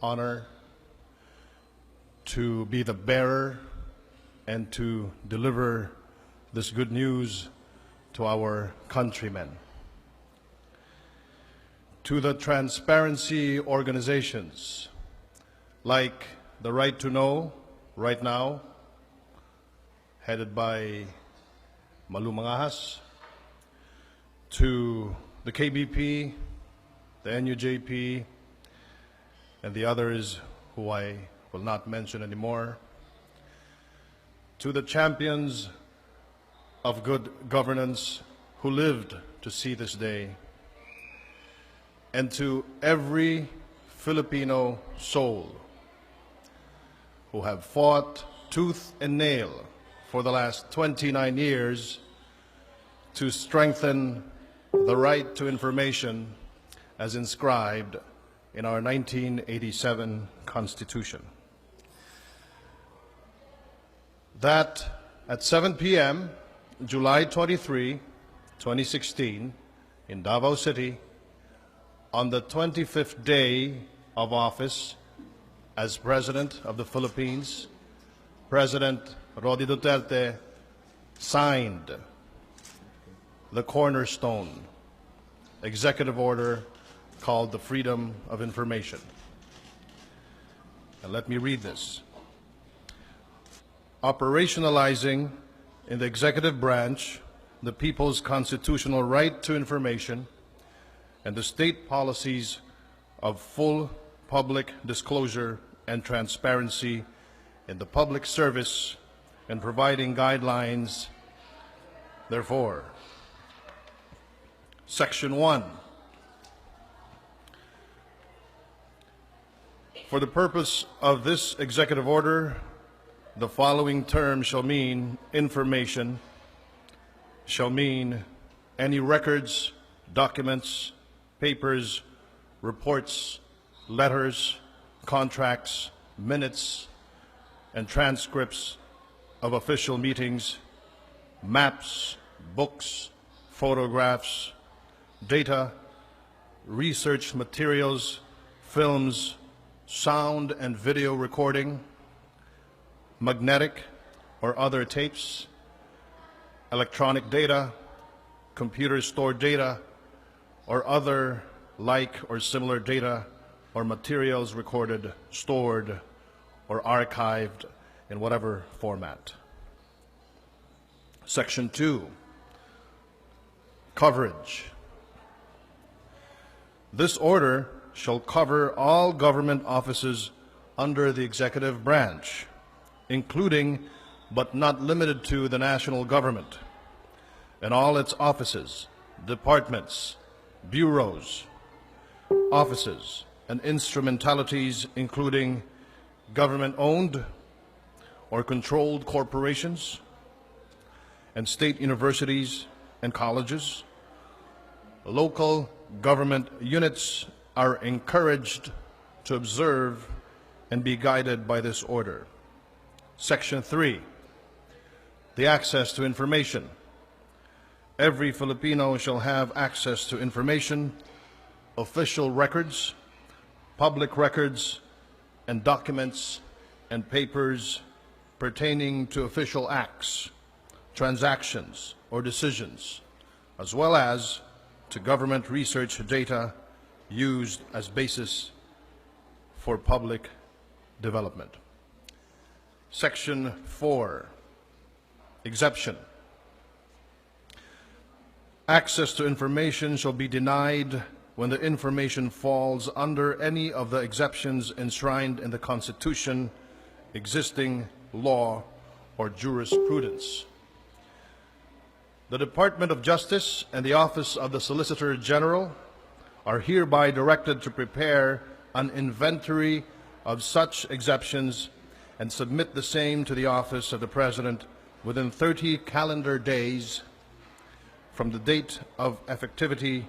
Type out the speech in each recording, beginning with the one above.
honor to be the bearer and to deliver this good news to our countrymen. To the transparency organizations like the Right to Know, Right Now, headed by Malu Mangahas, to the KBP, the NUJP, and the others who I will not mention anymore, to the champions of good governance who lived to see this day, and to every Filipino soul who have fought tooth and nail for the last 29 years to strengthen the right to information as inscribed in our 1987 Constitution. That at 7 p.m., July 23, 2016, in Davao City, on the 25th day of office as President of the Philippines, President Rodi Duterte signed the cornerstone executive order called the Freedom of Information. And let me read this. Operationalizing in the executive branch the people's constitutional right to information and the state policies of full public disclosure and transparency in the public service and providing guidelines. Therefore, Section 1. For the purpose of this executive order, the following terms shall mean information, shall mean any records, documents, papers, reports, letters, contracts, minutes, and transcripts of official meetings, maps, books, photographs, data, research materials, films, sound and video recording, magnetic or other tapes, electronic data, computer stored data, or other like or similar data or materials recorded, stored, or archived in whatever format. Section 2, coverage. This order shall cover all government offices under the executive branch, including but not limited to the national government and all its offices, departments, bureaus, offices, and instrumentalities, including government-owned or controlled corporations and state universities and colleges. Local government units are encouraged to observe and be guided by this order. Section 3, the access to information. Every Filipino shall have access to information, official records, public records, and documents and papers pertaining to official acts, transactions, or decisions, as well as to government research data used as basis for public development. Section 4, exception. Access to information shall be denied when the information falls under any of the exceptions enshrined in the Constitution, existing law, or jurisprudence. The Department of Justice and the Office of the Solicitor General are hereby directed to prepare an inventory of such exceptions and submit the same to the Office of the President within 30 calendar days from the date of effectivity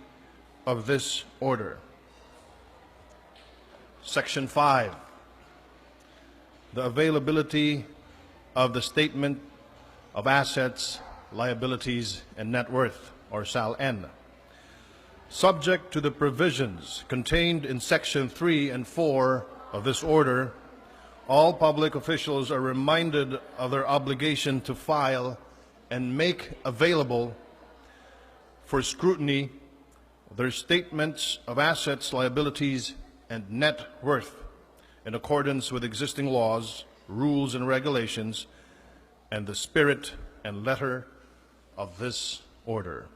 of this order. Section 5, the availability of the Statement of Assets, Liabilities, and Net Worth, or SAL-N, subject to the provisions contained in Section 3 and 4 of this order, all public officials are reminded of their obligation to file and make available for scrutiny their statements of assets, liabilities, and net worth in accordance with existing laws, rules, and regulations, and the spirit and letter of this order.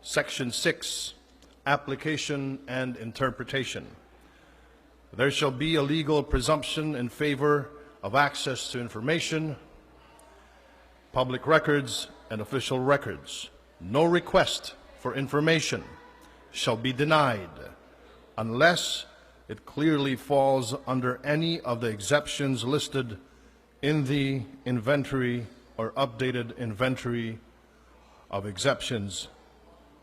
Section 6, Application and Interpretation. There shall be a legal presumption in favor of access to information, public records, and official records. No request for information shall be denied unless it clearly falls under any of the exceptions listed in the inventory or updated inventory of exceptions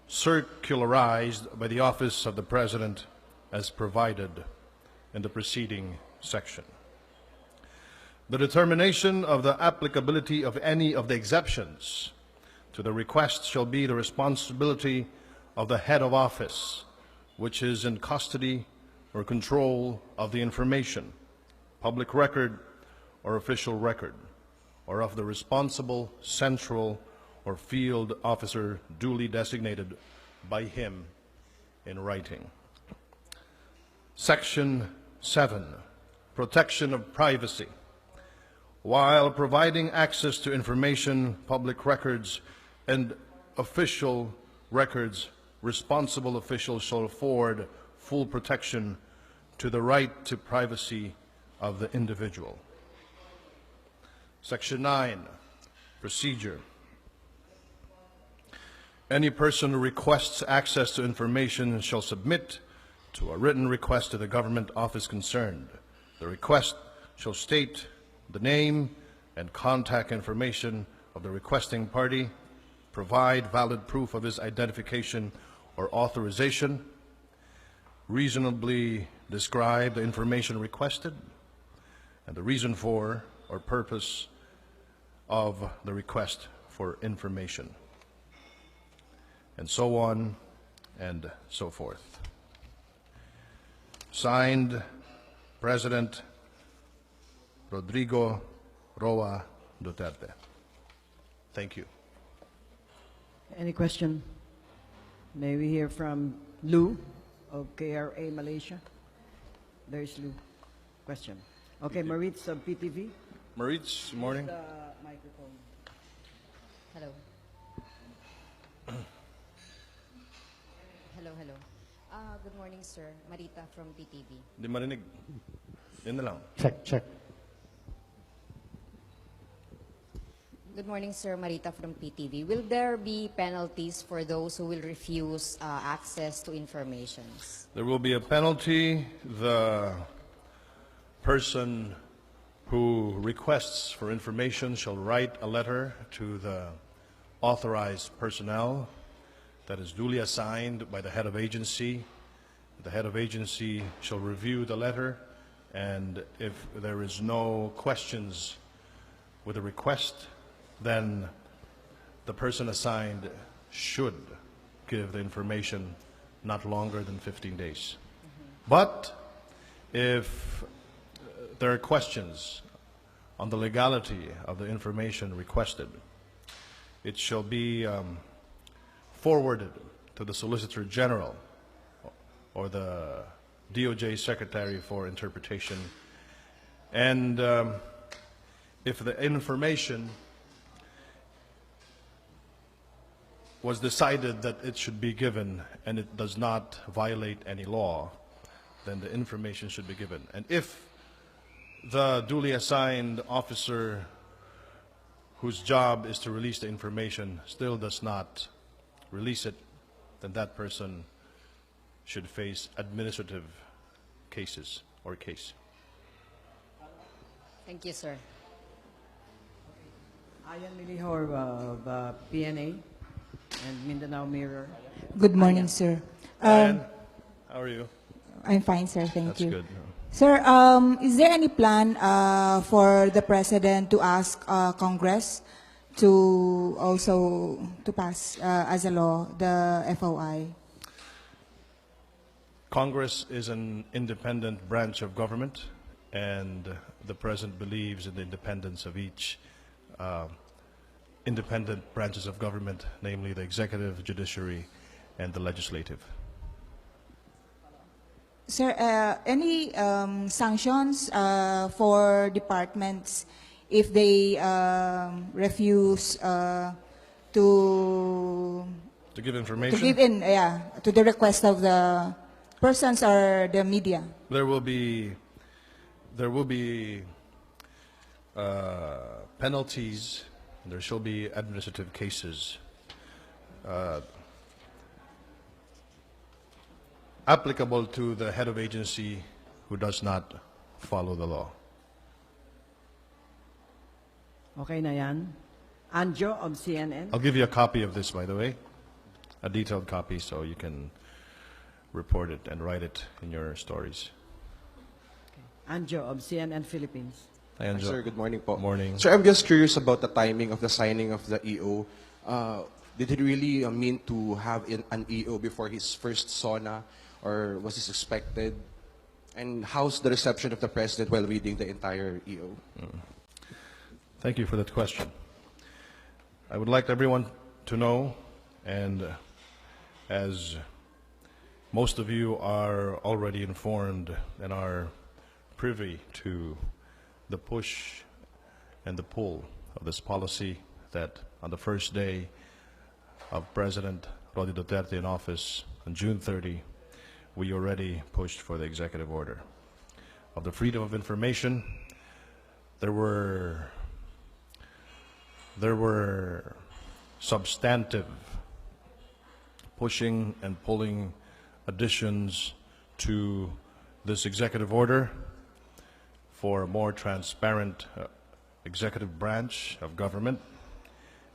circularized by the Office of the President as provided in the preceding section. The determination of the applicability of any of the exceptions to the request shall be the responsibility of the head of office, which is in custody or control of the information, public record or official record, or of the responsible central or field officer duly designated by him in writing. Section 7, Protection of Privacy. While providing access to information, public records, and official records, responsible officials shall afford full protection to the right to privacy of the individual. Section 9, Procedure. Any person who requests access to information shall submit to a written request to the government office concerned. The request shall state the name and contact information of the requesting party, provide valid proof of his identification or authorization, reasonably describe the information requested, and the reason for or purpose of the request for information, and so on and so forth. Signed, President Rodrigo Roa Duterte. Thank you. Any question? May we hear from Lou of KRA Malaysia? There's Lou. Question. Okay, Maritz of PTV. Maritz, good morning. The microphone. Hello. Hello. Good morning, sir. Marita from PTV. Di marinig. Yan na lang. Check. Good morning, sir. Marita from PTV. Will there be penalties for those who will refuse access to information? There will be a penalty. The person who requests for information shall write a letter to the authorized personnel that is duly assigned by the head of agency. The head of agency shall review the letter, and if there is no questions with the request, then the person assigned should give the information not longer than 15 days. But if there are questions on the legality of the information requested, it shall be forwarded to the Solicitor General or the DOJ Secretary for Interpretation. And if the information was decided that it should be given and it does not violate any law, then the information should be given. And if the duly assigned officer whose job is to release the information still does not release it, then that person should face administrative cases or case. Thank you, sir. Ayan Milihor of PNA and Mindanao Mirror. Good morning, sir. Diane, how are you? I'm fine, sir. Thank That's you. good. Sir, is there any plan for the President to ask Congress to also to pass as a law the FOI? Congress is an independent branch of government, and the President believes in the independence of each independent branches of government, namely the executive, judiciary, and the legislative. Sir, any sanctions for departments if they refuse to To give information, give in, to the request of the persons or the media? there will be penalties. There shall be administrative cases applicable to the head of agency who does not follow the law. Okay na yan. Anjo of CNN. I'll give you a copy of this, by the way, a detailed copy, so you can report it and write it in your stories. Anjo of CNN Philippines. Hi, Anjo. Sir, good morning po. Morning. Sir, I'm just curious about the timing of the signing of the EO. Did he really mean to have an EO before his first SONA, or was this expected? And how's the reception of the President while reading the entire EO? Thank you for that question. I would like everyone to know, and as most of you are already informed and are privy to the push and the pull of this policy, that on the first day of President Rodi Duterte in office on June 30, we already pushed for the executive order of the freedom of information. There were substantive pushing and pulling additions to this executive order for a more transparent executive branch of government,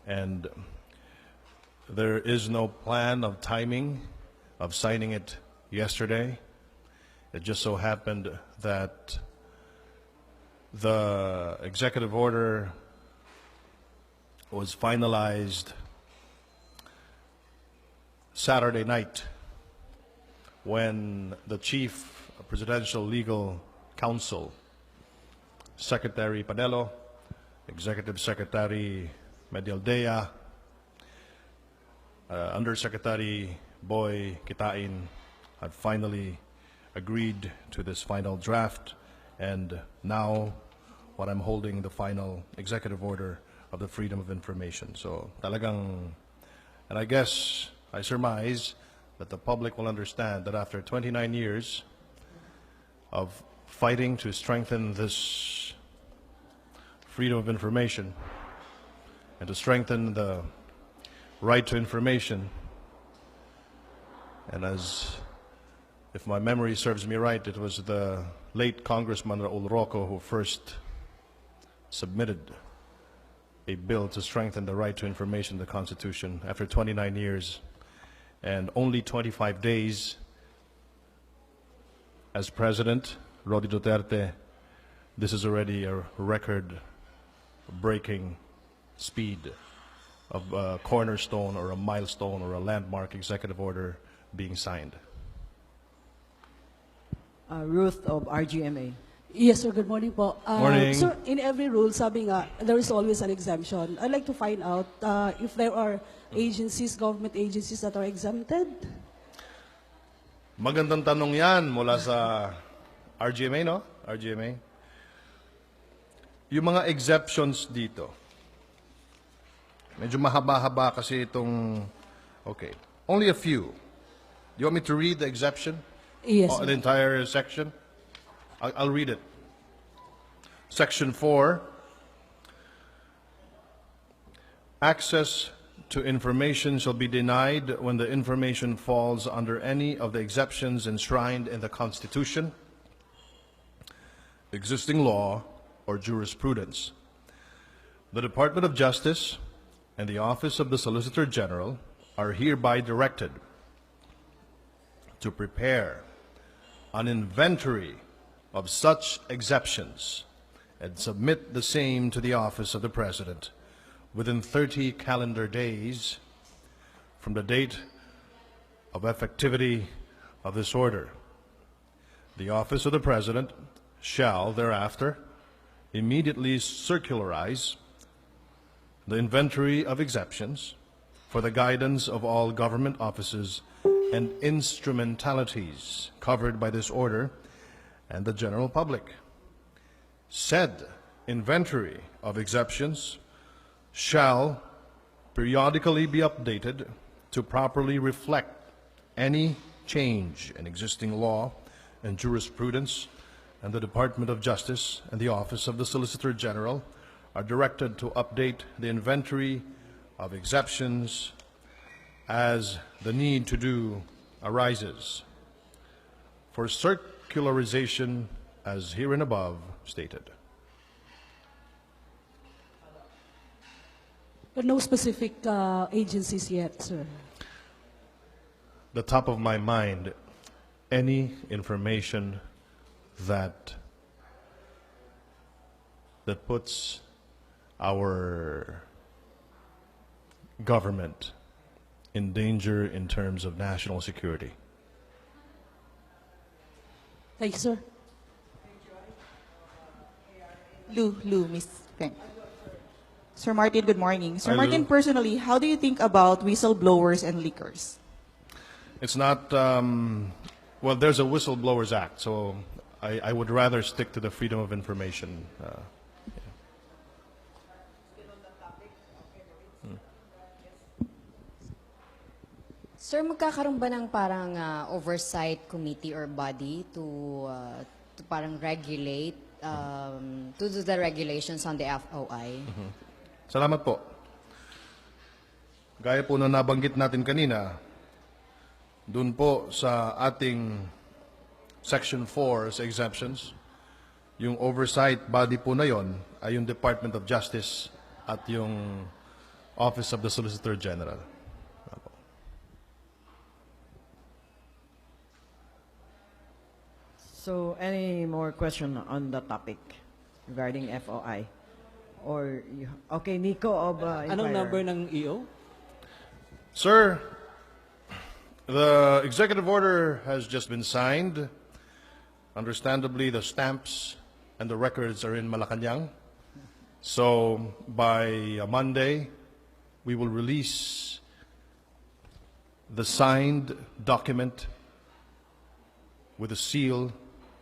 and there is no plan of timing of signing it yesterday. It just so happened that the executive order was finalized Saturday night when the Chief Presidential Legal Counsel, Secretary Panelo, Executive Secretary Medialdea, Undersecretary Boy Kitain had finally agreed to this final draft, and now what I'm holding, the final executive order of the freedom of information. So talagang, and I guess, I surmise that the public will understand that after 29 years of fighting to strengthen this freedom of information and to strengthen the right to information, and as if my memory serves me right, it was the late Congressman Raul Rocco who first submitted a bill to strengthen the right to information in the Constitution after 29 years and only 25 days as President. Rodi Duterte, this is already a record-breaking speed of a cornerstone or a milestone or a landmark executive order being signed. Ruth of RGMA. Yes, sir. Good morning po. Morning. Sir, in every rule, sabi nga, there is always an exemption. I'd like to find out if there are agencies, government agencies that are exempted. Magandang tanong yan mula sa RGMA, no? RGMA. Yung mga exceptions dito, medyo mahaba-haba kasi itong, okay, only a few. Do you want me to read the exception? Yes, The sir. entire section? I'll read it. Section 4, access to information shall be denied when the information falls under any of the exceptions enshrined in the Constitution, existing law, or jurisprudence. The Department of Justice and the Office of the Solicitor General are hereby directed to prepare an inventory of such exceptions and submit the same to the Office of the President within 30 calendar days from the date of effectivity of this order. The office of the President shall thereafter immediately circularize the inventory of exceptions for the guidance of all government offices and instrumentalities covered by this order and the general public. Said inventory of exceptions shall periodically be updated to properly reflect any change in existing law and jurisprudence, and the Department of Justice and the Office of the Solicitor General are directed to update the inventory of exceptions as the need to do arises for circularization as hereinabove stated. But no specific agencies yet, sir. The top of my mind, any information that puts our government in danger in terms of national security. Thank you, sir. Lou, Miss Peng. Sir Martin, good morning. Sir Hi, Martin, Lou. personally, how do you think about whistleblowers and leakers? It's not, well, there's a Whistleblowers Act, so I would rather stick to the Freedom of Information. Sir, magkakaroon ba ng parang oversight committee or body to parang regulate, to do the regulations on the FOI? Salamat po. Gaya po na nabanggit natin kanina, dun po sa ating Section 4 sa exemptions, yung oversight body po na yon ay yung Department of Justice at yung Office of the Solicitor General. So, any more question on the topic regarding FOI? Or okay, Nico of Anong Inquirer. number ng EO? Sir, the executive order has just been signed. Understandably, the stamps and the records are in Malacanang. So by Monday, we will release the signed document with the seal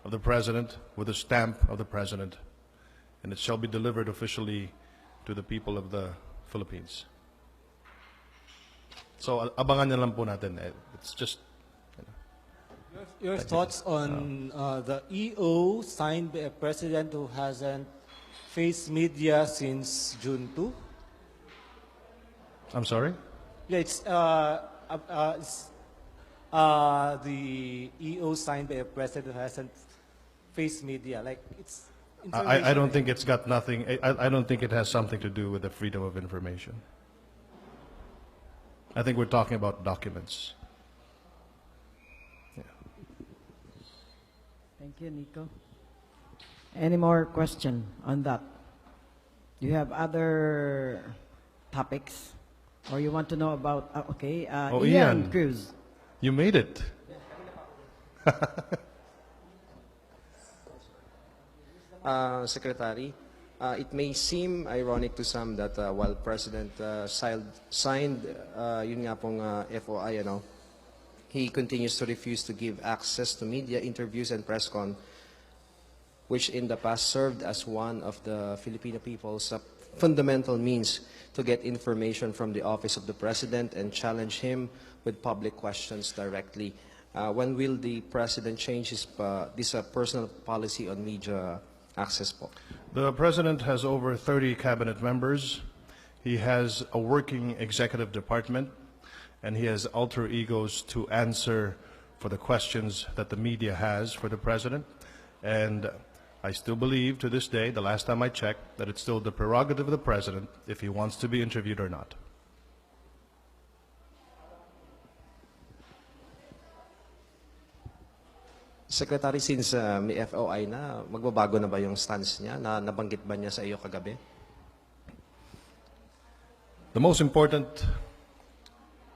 of the President, with the stamp of the President, and it shall be delivered officially to the people of the Philippines. So abangan na lang po natin. It's just Your thoughts on the EO signed by a president who hasn't faced media since June 2? I'm sorry? Yeah, it's the EO signed by a president who hasn't faced media. Like it's. I don't think it's got nothing. I don't think it has something to do with the freedom of information. I think we're talking about documents. Thank you, Nico. Any more question on that? Do you have other topics? Or you want to know about, okay, Oh, Ian Ian. Cruz. You made it. Secretary, it may seem ironic to some that while President signed yun nga pong FOI, he continues to refuse to give access to media interviews and press con, which in the past served as one of the Filipino people's fundamental means to get information from the office of the President and challenge him with public questions directly. When will the President change this personal policy on media access po? The President has over 30 cabinet members. He has a working executive department, and he has alter egos to answer for the questions that the media has for the President. And I still believe to this day, the last time I checked, that it's still the prerogative of the President if he wants to be interviewed or not. Secretary, since may FOI na, magbabago na ba yung stance niya? Nabanggit ba niya sa iyo kagabi? The most important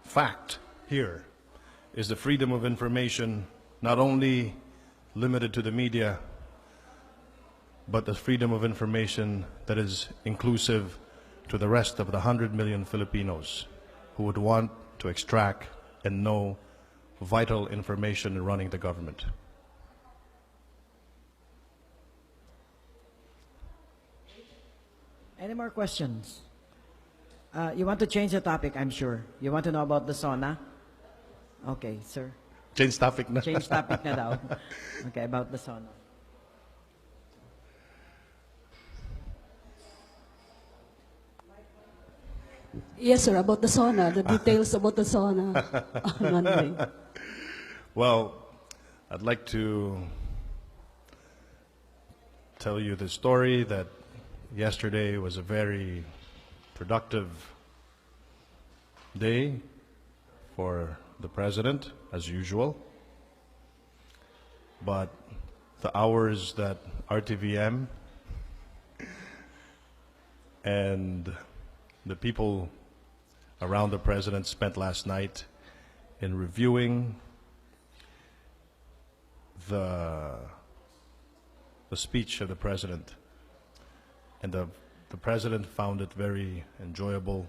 fact here is the freedom of information, not only limited to the media, but the freedom of information that is inclusive to the rest of the 100 million Filipinos who would want to extract and know vital information running the government. Any more questions? You want to change the topic, I'm sure. You want to know about the sauna? Okay, sir. Change topic na. Change topic na daw. Okay, about the sauna. Yes, sir, about the sauna, the details about the sauna on Monday. Well, I'd like to tell you the story that yesterday was a very productive day for the president, as usual. But the hours that RTVM and the people around the president spent last night in reviewing the speech of the president, and the president found it very enjoyable,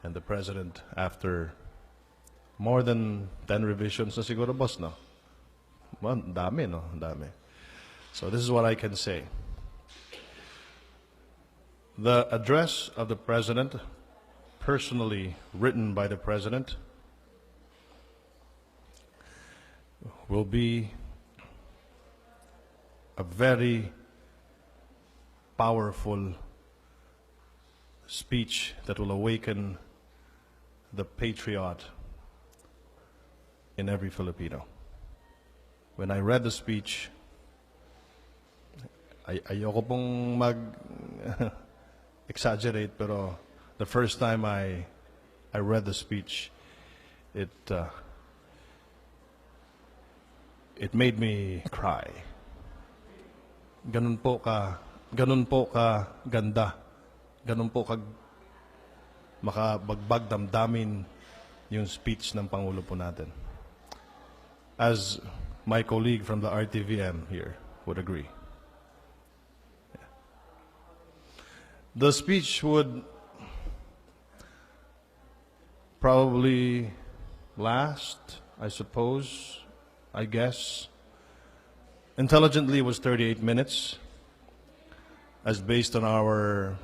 and the president, after more than 10 revisions na siguro, boss, no? Well, dami, no? Dami. So this is what I can say. The address of the president, personally written by the president, will be a very powerful speech that will awaken the patriot in every Filipino. When I read the speech, ayoko pong exaggerate, pero the first time I read the speech, it made me cry. Ganun po ka ganda, ganun po ka makabagbag damdamin yung speech ng Pangulo po natin. As my colleague from the RTVM here would agree. The speech would probably last, I suppose, I guess, intelligently was 38 minutes, as based on our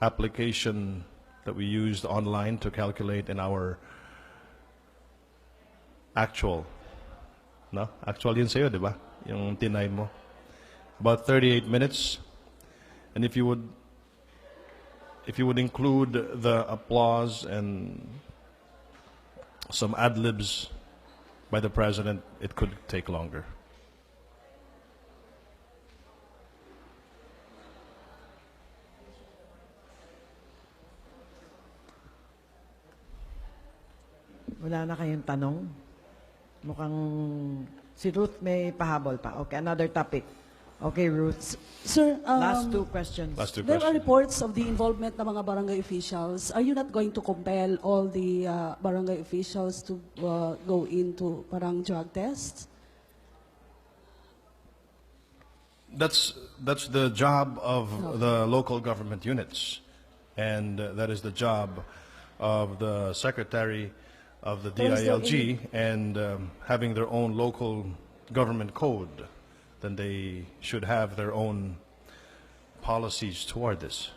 application that we used online to calculate in our actual, no? Actual yun sa'yo, di ba? Yung tinay mo. About 38 minutes. And if you would include the applause and some ad-libs by the president, it could take longer. Wala na kayong tanong? Mukhang si Ruth may pahabol pa. Okay, another topic. Okay, Ruth. Sir, Last two questions. Last two there are questions. reports of the involvement ng mga barangay officials. Are you not going to compel all the barangay officials to go into parang drug tests? That's the job of the local government units, and that is the job of the secretary of the But is there DILG, and having their own local government code, then they should have their own policies toward this.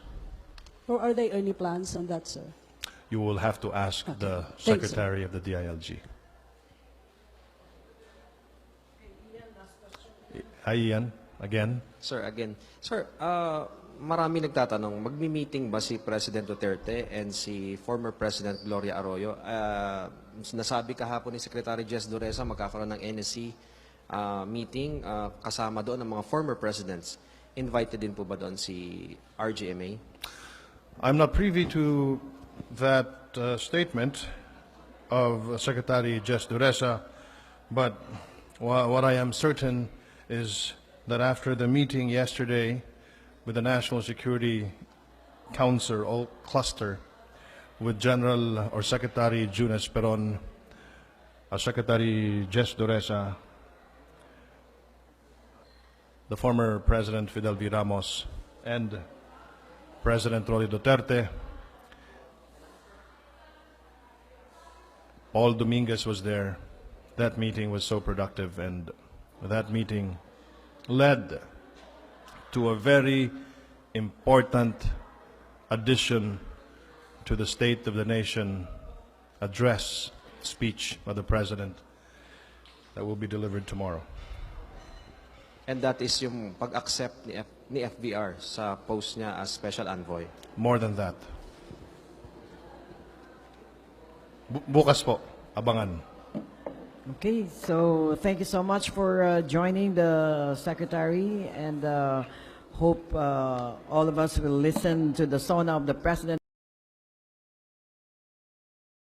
Or are there any plans on that, sir? You will have to ask the Thanks, sir. secretary of the DILG. Hi, Ian. Again. Sir, again. Sir, marami nagtatanong, magmi-meeting ba si President Duterte and si former President Gloria Arroyo? Nasabi kahapon ni Secretary Jess Dureza, magkakaroon ng NSC meeting kasama doon ng mga former presidents. Invited din po ba doon si RGMA? I'm not privy to that statement of Secretary Jess Dureza, but what I am certain is that after the meeting yesterday with the National Security Council, all cluster, with General or Secretary Jun Esperon, Secretary Jess Dureza the former President Fidel V. Ramos and President Rolly Duterte. Paul Dominguez was there. That meeting was so productive, and that meeting led to a very important addition to the State of the Nation address speech of the President that will be delivered tomorrow. And that is yung pag-accept ni FBR sa post niya as Special Envoy. More than that. Bukas po, abangan. Okay, so thank you so much for joining the Secretary, and hope all of us will listen to the SONA of the President.